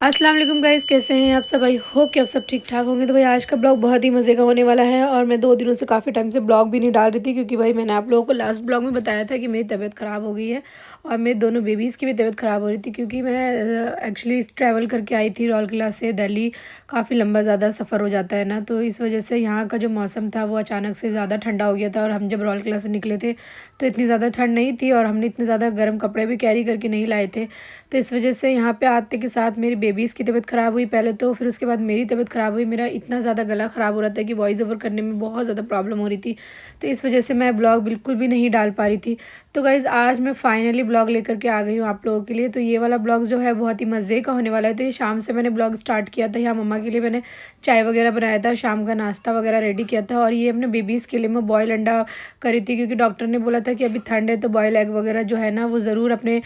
अस्सलाम वालेकुम गाइस, कैसे हैं आप सब। आई होप कि आप सब ठीक ठाक होंगे। तो भाई आज का ब्लॉग बहुत ही मज़े का होने वाला है और मैं 2 दिनों से काफ़ी टाइम से ब्लॉग भी नहीं डाल रही थी क्योंकि भाई मैंने आप लोगों को लास्ट ब्लॉग में बताया था कि मेरी तबीयत ख़राब हो गई है और मेरे दोनों बेबीज़ की भी तबीयत ख़राब हो रही थी क्योंकि मैं एक्चुअली ट्रैवल करके आई थी रौलकेला से दिल्ली। काफ़ी लंबा ज़्यादा सफ़र हो जाता है ना, तो इस वजह से यहाँ का जो मौसम था वो अचानक से ज़्यादा ठंडा हो गया था और हम जब रौलकेला से निकले थे तो इतनी ज़्यादा ठंड नहीं थी और हमने इतने ज़्यादा गर्म कपड़े भी कैरी करके नहीं लाए थे। तो इस वजह से यहाँ पे आते के साथ मेरी बेबीज़ की तबीयत ख़राब हुई पहले तो, फिर उसके बाद मेरी तबीयत ख़राब हुई। मेरा इतना ज़्यादा गला ख़राब हो रहा था कि वॉइस ओवर करने में बहुत ज़्यादा प्रॉब्लम हो रही थी, तो इस वजह से मैं ब्लॉग बिल्कुल भी नहीं डाल पा रही थी। तो गाइज़ आज मैं फाइनली ब्लॉग लेकर के आ गई हूँ आप लोगों के लिए। तो ये वाला ब्लॉग जो है बहुत ही मज़े का होने वाला है। तो ये शाम से मैंने ब्लॉग स्टार्ट किया था, यहाँ मम्मा के लिए मैंने चाय वगैरह बनाया था, शाम का नाश्ता वगैरह रेडी किया था और ये अपने बेबीज़ के लिए मैं बॉयल अंडा करी थी क्योंकि डॉक्टर ने बोला था कि अभी ठंड है तो बॉयल एग वगैरह जो है ना वो ज़रूर अपने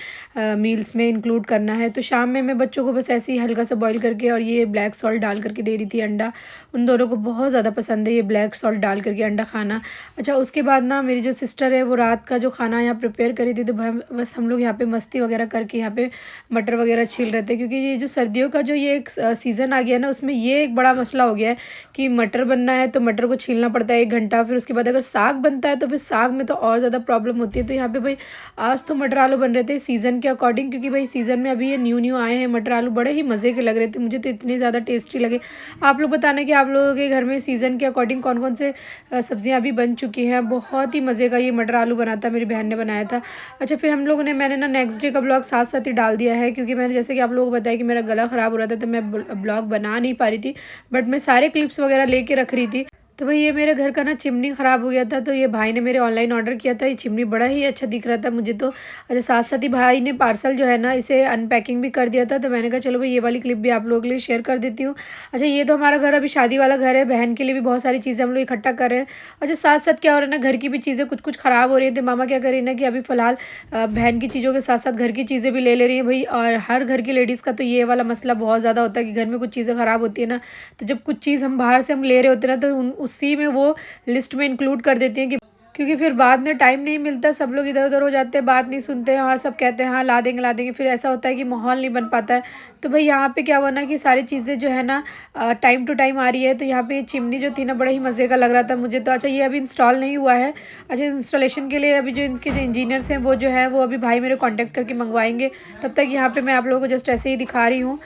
मील्स में इंक्लूड करना है। तो शाम में मैं बच्चों को बस ऐसे ही हल्का सा बॉईल करके और ये ब्लैक सॉल्ट डाल करके दे रही थी अंडा। उन दोनों को बहुत ज़्यादा पसंद है ये ब्लैक सॉल्ट डाल करके अंडा खाना। अच्छा, उसके बाद ना मेरी जो सिस्टर है वो रात का जो खाना यहाँ प्रिपेयर करी थी, तो बस हम लोग यहाँ पे मस्ती वगैरह करके यहाँ पे मटर वगैरह छील रहे थे क्योंकि ये जो सर्दियों का जो ये एक सीज़न आ गया ना उसमें ये एक बड़ा मसला हो गया है कि मटर बनना है तो मटर को छीलना पड़ता है 1 घंटा, फिर उसके बाद अगर साग बनता है तो फिर साग में तो और ज़्यादा प्रॉब्लम होती है। तो यहाँ पे भाई आज तो मटर आलू बन रहे थे सीज़न के अकॉर्डिंग क्योंकि भाई सीज़न में अभी ये न्यू न्यू आए हैं मटर आलू, बड़े ही मज़े के लग रहे थे मुझे तो इतने ज़्यादा टेस्टी लगे। आप लोग बताना कि आप लोगों के घर में सीज़न के अकॉर्डिंग कौन कौन से सब्जियां अभी बन चुकी हैं। बहुत ही मज़े का ये मटर आलू बना था, मेरी बहन ने बनाया था। अच्छा, फिर हम लोगों ने मैंने ना नेक्स्ट डे का ब्लॉग साथ साथ ही डाल दिया है क्योंकि मैंने जैसे कि आप लोगों को बताया कि मेरा गला ख़राब हो रहा था तो मैं ब्लॉग बना नहीं पा रही थी, बट मैं सारे क्लिप्स वगैरह लेके रख रही थी। तो भाई ये मेरे घर का ना चिमनी ख़राब हो गया था, तो ये भाई ने मेरे ऑनलाइन ऑर्डर किया था। ये चिमनी बड़ा ही अच्छा दिख रहा था मुझे तो। अच्छा, साथ साथ ही भाई ने पार्सल जो है ना इसे अनपैकिंग भी कर दिया था, तो मैंने कहा चलो भाई ये वाली क्लिप भी आप लोगों के लिए शेयर कर देती हूँ। अच्छा, ये तो हमारा घर अभी शादी वाला घर है, बहन के लिए भी बहुत सारी चीज़ें हम लोग इकट्ठा कर रहे हैं। अच्छा, साथ साथ क्या हो रहा है ना, घर की भी चीज़ें कुछ कुछ ख़राब हो रही है, तो मामा क्या कर रही है ना कि अभी फ़िलहाल बहन की चीज़ों के साथ साथ घर की चीज़ें भी ले ले रही हैं भाई। और हर घर की लेडीज़ का तो ये वाला मसला बहुत ज़्यादा होता है कि घर में कुछ चीज़ें ख़राब होती है ना, तो जब कुछ चीज़ हम बाहर से हम ले रहे होते हैं ना तो उसी में वो लिस्ट में इंक्लूड कर देती हैं कि क्योंकि फिर बाद में टाइम नहीं मिलता, सब लोग इधर उधर हो जाते हैं, बात नहीं सुनते हैं और सब कहते हैं हाँ ला देंगे, फिर ऐसा होता है कि माहौल नहीं बन पाता है। तो भाई यहाँ पे क्या हुआ ना कि सारी चीज़ें जो है ना टाइम टू टाइम आ रही है। तो यहाँ पे चिमनी जो थी ना बड़ा ही मज़े का लग रहा था मुझे तो। अच्छा, ये अभी इंस्टॉल नहीं हुआ है। अच्छा, इंस्टॉलेशन के लिए अभी जो इनके जो इंजीनियर्स हैं वो जो है वो अभी भाई मेरे कॉन्टैक्ट करके मंगवाएंगे। तब तक यहाँ पर मैं आप लोगों को जस्ट ऐसे ही दिखा रही हूँ।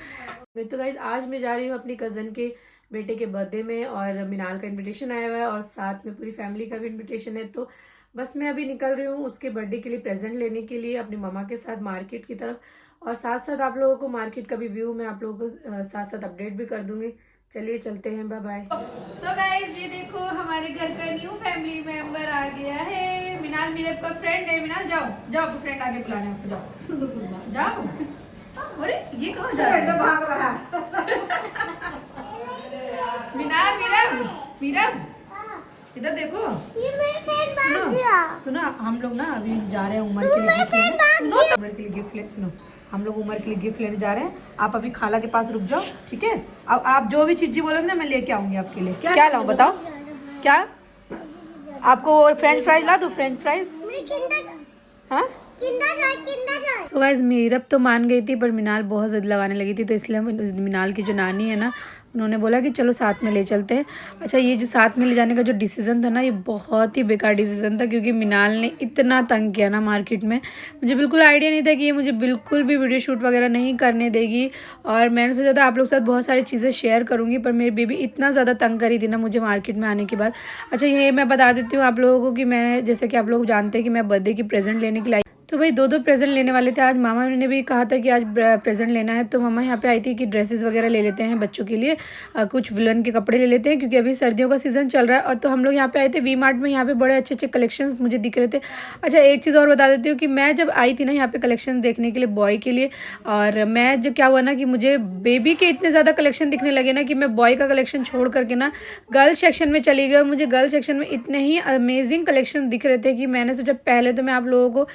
तो गाइज आज मैं जा रही हूँ अपनी कज़न के बेटे के बर्थडे में और मिनाल का इनविटेशन आया हुआ है और साथ में पूरी फैमिली का भी इनविटेशन है। तो बस मैं अभी निकल रही हूँ उसके बर्थडे के लिए प्रेजेंट लेने के लिए अपनी मामा के साथ मार्केट की तरफ, और साथ साथ आप लोगों को मार्केट का भी व्यू मैं आप लोगों को साथ साथ अपडेट भी कर दूंगी। चलिए चलते हैं, बाय बाय। सो गाइज ये देखो हमारे घर का न्यू फैमिली मेंबर आ गया है। मिनाल मेरे का फ्रेंड है। मिनाल जाओ जाओ, आपको फ्रेंड आगे बुलाने, आपको जाओ जाओ। अरे ये कहाँ जा रहा है, भाग रहा है। मिनाल मीरम मीरम इधर देखो। सुनो हम लोग ना अभी जा रहे हैं उमर के लिए गिफ्ट लेने। सुनो उमर के लिए गिफ्ट ले, सुनो हम लोग उमर के लिए गिफ्ट लेने जा रहे हैं। आप अभी खाला के पास रुक जाओ, ठीक है। अब आप जो भी चीज़ बोलोगे ना मैं लेके आऊंगी आपके लिए। क्या लाऊं बताओ, क्या आपको फ्रेंच फ्राइज ला दूं? फ्रेंच फ्राइज, हाँ। सो गाइस मीरब तो मान गई थी पर मिनाल बहुत ज़िद लगाने लगी थी, तो इसलिए मिनाल की जो नानी है ना उन्होंने बोला कि चलो साथ में ले चलते हैं। अच्छा, ये जो साथ में ले जाने का जो डिसीज़न था ना ये बहुत ही बेकार डिसीज़न था क्योंकि मिनाल ने इतना तंग किया ना मार्केट में। मुझे बिल्कुल आइडिया नहीं था कि ये मुझे बिल्कुल भी वीडियो शूट वगैरह नहीं करने देगी और मैंने सोचा था आप लोग के साथ बहुत सारी चीज़ें शेयर करूँगी, पर मेरी बेबी इतना ज़्यादा तंग करी थी ना मुझे मार्केट में आने के बाद। अच्छा, ये मैं बता देती हूँ आप लोगों को कि मैंने जैसे कि आप लोग जानते हैं कि मैं बर्थडे की प्रेजेंट लेने के लिए, तो भाई दो प्रेजेंट लेने वाले थे। आज मामा ने भी कहा था कि आज प्रेजेंट लेना है, तो मामा यहाँ पे आई थी कि ड्रेसेस वगैरह ले लेते हैं बच्चों के लिए, कुछ विलन के कपड़े ले लेते हैं क्योंकि अभी सर्दियों का सीज़न चल रहा है। और तो हम लोग यहाँ पे आए थे वी मार्ट में, यहाँ पे बड़े अच्छे अच्छे कलेक्शंस मुझे दिख रहे थे। अच्छा, एक चीज़ और बता देती हूँ कि मैं जब आई थी ना यहाँ पे कलेक्शन देखने के लिए बॉय के लिए, और मैं जो क्या हुआ ना कि मुझे बेबी के इतने ज़्यादा कलेक्शन दिखने लगे ना कि मैं बॉय का कलेक्शन छोड़ करके ना गर्ल सेक्शन में चली गई। और मुझे गर्ल सेक्शन में इतने ही अमेजिंग कलेक्शन दिख रहे थे कि मैंने सोचा पहले तो मैं आप लोगों को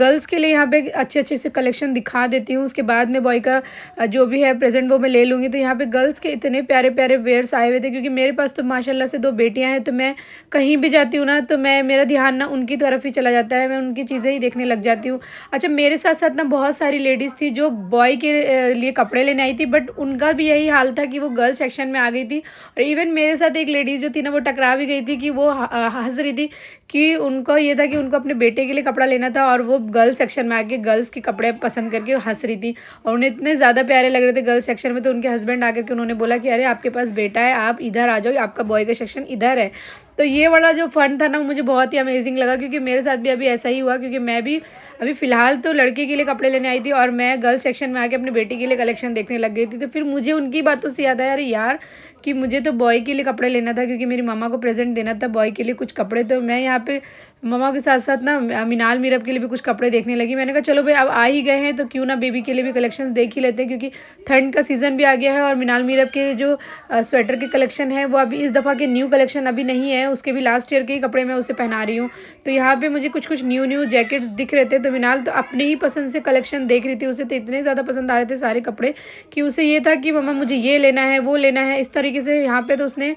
गर्ल्स के लिए यहाँ पे अच्छे अच्छे से कलेक्शन दिखा देती हूँ। उसके बाद में बॉय का जो भी है प्रेजेंट वो मैं ले लूँगी। तो यहाँ पे गर्ल्स के इतने प्यारे प्यारे वेयर्स आए हुए थे, क्योंकि मेरे पास तो माशाल्लाह से 2 बेटियाँ हैं, तो मैं कहीं भी जाती हूँ ना तो मेरा ध्यान ना उनकी तरफ ही चला जाता है, मैं उनकी चीज़ें ही देखने लग जाती हूँ। अच्छा, मेरे साथ साथ ना बहुत सारी लेडीज़ थी जो बॉय के लिए कपड़े लेने आई थी, बट उनका भी यही हाल था कि वो गर्ल्स सेक्शन में आ गई थी। और इवन मेरे साथ एक लेडीज़ जो थी ना वो टकरा भी गई थी कि वो हँस रही थी कि उनको ये था कि उनको अपने बेटे के लिए कपड़ा लेना था, और वो गर्ल्स सेक्शन में आके गर्ल्स के कपड़े पसंद करके हँस रही थी, और उन्हें इतने ज़्यादा प्यारे लग रहे थे गर्ल्स सेक्शन में। तो उनके हस्बैंड आकर के उन्होंने बोला कि अरे आपके पास बेटा है, आप इधर आ जाओ, आपका बॉय का सेक्शन इधर है। तो ये वाला जो फन था ना मुझे बहुत ही अमेजिंग लगा, क्योंकि मेरे साथ भी अभी ऐसा ही हुआ, क्योंकि मैं भी अभी फ़िलहाल तो लड़के के लिए कपड़े लेने आई थी और मैं गर्ल्स सेक्शन में आके अपनी बेटी के लिए कलेक्शन देखने लग गई थी। तो फिर मुझे उनकी बातों से याद आया, अरे यार कि मुझे तो बॉय के लिए कपड़े लेना था, क्योंकि मेरी मम्मा को प्रेजेंट देना था बॉय के लिए कुछ कपड़े। तो मैं यहाँ पे मम्मा के साथ साथ ना मिनाल मीरब के लिए भी कुछ कपड़े देखने लगी। मैंने कहा चलो भाई अब आ ही गए हैं तो क्यों ना बेबी के लिए भी कलेक्शंस देख ही लेते हैं, क्योंकि ठंड का सीज़न भी आ गया है। और मिनाल मीरब के जो स्वेटर के कलेक्शन है वो अभी इस दफ़ा के न्यू कलेक्शन अभी नहीं है, उसके भी लास्ट ईयर के ही कपड़े मैं उसे पहना रही हूँ। तो यहाँ पे मुझे कुछ कुछ न्यू जैकेट्स दिख रहे थे, तो मिनाल तो अपने ही पसंद से कलेक्शन देख रही थी। उसे तो इतने ज़्यादा पसंद आ रहे थे सारे कपड़े कि उसे ये था कि मम्मा मुझे ये लेना है, वो लेना है, इस तरीके से यहाँ पे तो उसने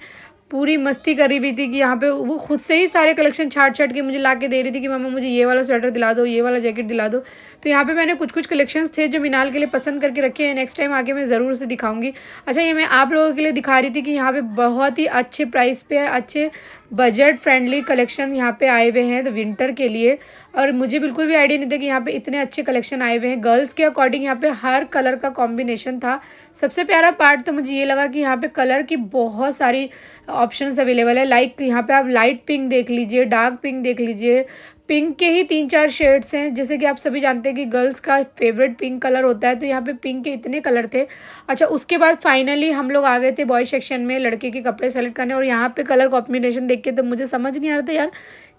पूरी मस्ती करी हुई थी कि यहाँ पे वो खुद से ही सारे कलेक्शन छाट-छाट के मुझे ला के दे रही थी कि मम्मा मुझे ये वाला स्वेटर दिला दो, ये वाला जैकेट दिला दो। तो यहाँ पे मैंने कुछ-कुछ कलेक्शंस थे जो मिनाल के लिए पसंद करके रखे हैं, नेक्स्ट टाइम आके मैं ज़रूर उसे दिखाऊँगी। अच्छा, ये मैं आप लोगों के लिए दिखा रही थी कि यहाँ पे बहुत ही अच्छे प्राइस पे अच्छे बजट फ्रेंडली कलेक्शन यहाँ पे आए हुए हैं तो विंटर के लिए। और मुझे बिल्कुल भी आइडिया नहीं था कि यहाँ पे इतने अच्छे कलेक्शन आए हुए हैं। गर्ल्स के अकॉर्डिंग यहाँ पे हर कलर का कॉम्बिनेशन था। सबसे प्यारा पार्ट तो मुझे ये लगा कि यहाँ पे कलर की बहुत सारी ऑप्शंस अवेलेबल है। लाइक यहाँ पे आप लाइट पिंक देख लीजिए, डार्क पिंक देख लीजिए, पिंक के ही 3-4 शेड्स हैं। जैसे कि आप सभी जानते हैं कि गर्ल्स का फेवरेट पिंक कलर होता है, तो यहाँ पे पिंक के इतने कलर थे। अच्छा, उसके बाद फाइनली हम लोग आ गए थे बॉय सेक्शन में लड़के के कपड़े सेलेक्ट करने, और यहाँ पे कलर कॉम्बिनेशन देख के तो मुझे समझ नहीं आ रहा था यार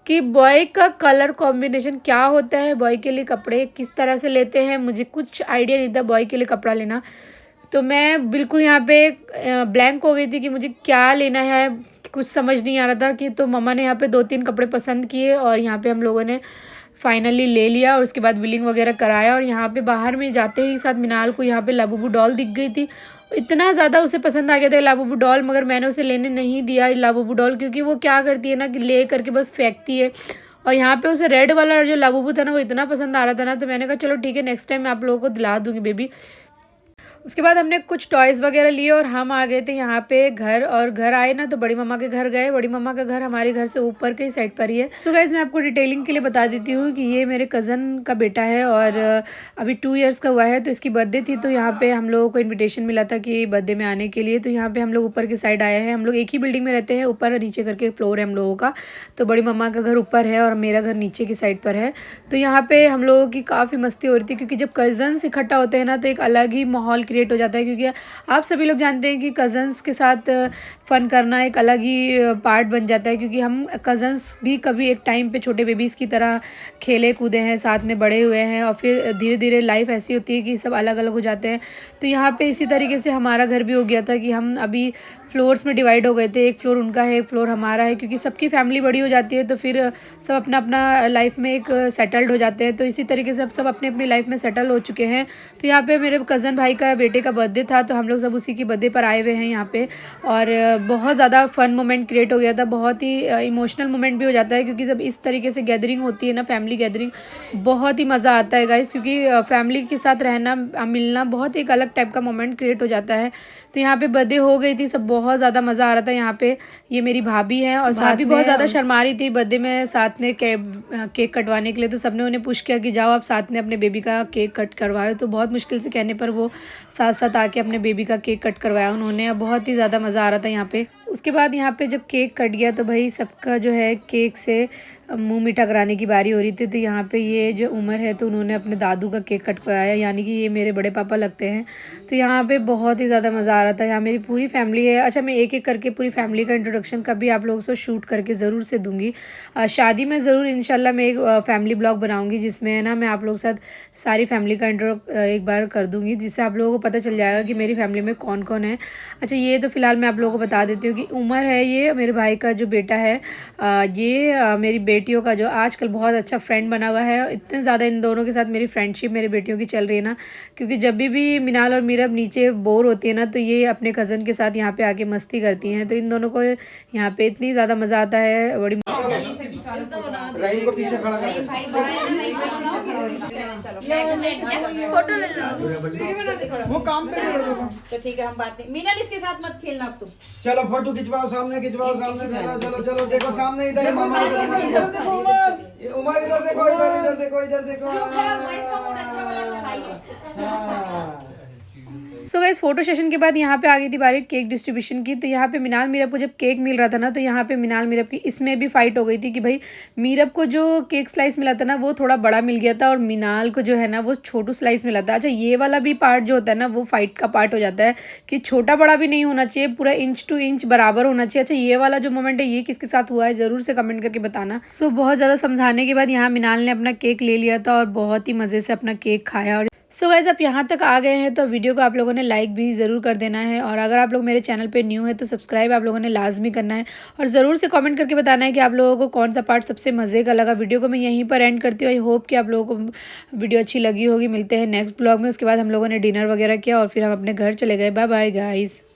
कि बॉय का कलर कॉम्बिनेशन क्या होता है, बॉय के लिए कपड़े किस तरह से लेते हैं। मुझे कुछ आइडिया नहीं था बॉय के लिए कपड़ा लेना, तो मैं बिल्कुल यहाँ पे ब्लैंक हो गई थी कि मुझे क्या लेना है, कुछ समझ नहीं आ रहा था कि। तो मम्मा ने यहाँ पे 2-3 कपड़े पसंद किए और यहाँ पे हम लोगों ने फाइनली ले लिया, और उसके बाद बिलिंग वगैरह कराया। और यहाँ पे बाहर में जाते ही साथ मिनाल को यहाँ पे लाबूबू डॉल दिख गई थी। इतना ज़्यादा उसे पसंद आ गया था लाबूबू डॉल, मगर मैंने उसे लेने नहीं दिया लाबूबू डॉल, क्योंकि वो क्या करती है ना कि ले करके बस फेंकती है। और यहाँ पे उसे रेड वाला जो लाबूबू था ना वो इतना पसंद आ रहा था ना, तो मैंने कहा चलो ठीक है नेक्स्ट टाइम मैं आप लोगों को दिला दूँगी बेबी। उसके बाद हमने कुछ टॉयज़ वगैरह लिए और हम आ गए थे यहाँ पे घर। और घर आए ना तो बड़ी मम्मा के घर गए। बड़ी मम्मा का घर हमारे घर से ऊपर के साइड पर ही है। सो गाइज़, मैं आपको डिटेलिंग के लिए बता देती हूँ कि ये मेरे कज़न का बेटा है और अभी 2 इयर्स का हुआ है। तो इसकी बर्थडे थी, तो यहाँ पे हम लोगों को इन्विटेशन मिला था कि बर्थडे में आने के लिए। तो यहाँ पे हम लोग ऊपर की साइड आए हैं। हम लोग एक ही बिल्डिंग में रहते हैं, ऊपर और नीचे करके फ्लोर है हम लोगों का। तो बड़ी मम्मा का घर ऊपर है और मेरा घर नीचे की साइड पर है। तो यहाँ पे हम लोगों की काफ़ी मस्ती हो रही थी, क्योंकि जब कज़न्स इकट्ठा होते हैं ना तो एक अलग ही माहौल क्रिएट हो जाता है। क्योंकि आप सभी लोग जानते हैं कि कज़न्स के साथ फ़न करना एक अलग ही पार्ट बन जाता है, क्योंकि हम कज़न्स भी कभी एक टाइम पे छोटे बेबीज़ की तरह खेले कूदे हैं, साथ में बड़े हुए हैं, और फिर धीरे धीरे लाइफ ऐसी होती है कि सब अलग अलग हो जाते हैं। तो यहाँ पे इसी तरीके से हमारा घर भी हो गया था कि हम अभी फ्लोर्स में डिवाइड हो गए थे, एक फ्लोर उनका है, एक फ्लोर हमारा है, क्योंकि सबकी फैमिली बड़ी हो जाती है तो फिर सब अपना अपना लाइफ में एक सेटल्ड हो जाते हैं। तो इसी तरीके से अब सब अपने अपनी लाइफ में सेटल हो चुके हैं। तो यहाँ पे मेरे कज़न भाई का बेटे का बर्थडे था, तो हम लोग सब उसी की बर्थडे पर आए हुए हैं यहाँ पे। और बहुत ज़्यादा फ़न मोमेंट क्रिएट हो गया था, बहुत ही इमोशनल मोमेंट भी हो जाता है, क्योंकि जब इस तरीके से गैदरिंग होती है ना, फैमिली गैदरिंग, बहुत ही मज़ा आता है गाइस, क्योंकि फैमिली के साथ रहना मिलना बहुत एक अलग टाइप का मोमेंट क्रिएट हो जाता है। तो यहाँ पे बर्थडे हो गई थी, सब बहुत ज़्यादा मज़ा आ रहा था। यहाँ पे ये मेरी भाभी है और भाभी बहुत ज़्यादा शर्मा रही थी बर्थडे में साथ में केक कटवाने के लिए। तो सबने उन्हें पुश किया कि जाओ आप साथ में अपने बेबी का केक कट करवाओ। तो बहुत मुश्किल से कहने पर वो साथ साथ आके अपने बेबी का केक कट करवाया उन्होंने। बहुत ही ज़्यादा मज़ा आ रहा था यहाँ पे। उसके बाद यहाँ पे जब केक कट गया तो भाई सबका जो है केक से मुंह मीठा कराने की बारी हो रही थी। तो यहाँ पे ये जो उमर है तो उन्होंने अपने दादू का केक कटवाया, यानी कि ये मेरे बड़े पापा लगते हैं। तो यहाँ पे बहुत ही ज़्यादा मज़ा आ रहा था। यहाँ मेरी पूरी फैमिली है। अच्छा, मैं एक एक करके पूरी फैमिली का इंट्रोडक्शन कभी आप लोगों से शूट करके ज़रूर से दूँगी। शादी में ज़रूर इंशाल्लाह मैं एक फैमिली ब्लॉग बनाऊँगी, जिसमें ना मैं आप लोगों के साथ सारी फैमिली का इंट्रो एक बार कर दूँगी, जिससे आप लोगों को पता चल जाएगा कि मेरी फैमिली में कौन कौन है। अच्छा, ये तो फ़िलहाल मैं आप लोगों को बता देती हूँ क्योंकि उमर है ये मेरे भाई का जो बेटा है, ये मेरी बेटियों का जो आजकल बहुत अच्छा फ्रेंड बना हुआ है। इतने ज़्यादा इन दोनों के साथ मेरी फ्रेंडशिप मेरी बेटियों की चल रही है ना, क्योंकि जब भी मिनाल और मीरब नीचे बोर होती है ना, तो ये अपने कज़न के साथ यहाँ पे आके मस्ती करती हैं। तो इन दोनों को यहाँ पे इतनी ज़्यादा मज़ा आता है, बड़ी रहीम को पीछे खड़ा कर फोटो ले लो। वो काम पे तो ठीक है, हम बात नहीं। मीनल इसके साथ मत खेलना अब तुम। चलो फोटो खिंचवाओ सामने चलो चलो चलो देखो सामने इधर मामा उमर इधर देखो इधर देखो सो गाइस फोटो सेशन के बाद यहाँ पे आ गई थी बारी केक डिस्ट्रीब्यूशन की। तो यहाँ पे मिनाल मीरब को जब केक मिल रहा था ना, तो यहाँ पे मिनाल मीरब की इसमें भी फाइट हो गई थी कि भाई मीरब को जो केक स्लाइस मिला था ना वो थोड़ा बड़ा मिल गया था और मिनाल को जो है ना वो छोटू स्लाइस मिला था। अच्छा ये वाला भी पार्ट जो होता है ना वो फाइट का पार्ट हो जाता है कि छोटा बड़ा भी नहीं होना चाहिए, पूरा इंच टू इंच बराबर होना चाहिए। अच्छा ये वाला जो मोमेंट है ये किसके साथ हुआ है ज़रूर से कमेंट करके बताना। सो बहुत ज़्यादा समझाने के बाद यहाँ मिनाल ने अपना केक ले लिया था और बहुत ही मज़े से अपना केक खाया। और सो गाइस आप यहाँ तक आ गए हैं तो वीडियो को आप लोगों ने लाइक भी ज़रूर कर देना है, और अगर आप लोग मेरे चैनल पे न्यू है तो सब्सक्राइब आप लोगों ने लाजमी करना है, और ज़रूर से कमेंट करके बताना है कि आप लोगों को कौन सा पार्ट सबसे मज़े का लगा। वीडियो को मैं यहीं पर एंड करती हूँ। आई होप कि आप लोगों को वीडियो अच्छी लगी होगी। मिलते हैं नेक्स्ट ब्लॉग में। उसके बाद हम लोगों ने डिनर वगैरह किया और फिर हम अपने घर चले गए। Bye bye guys.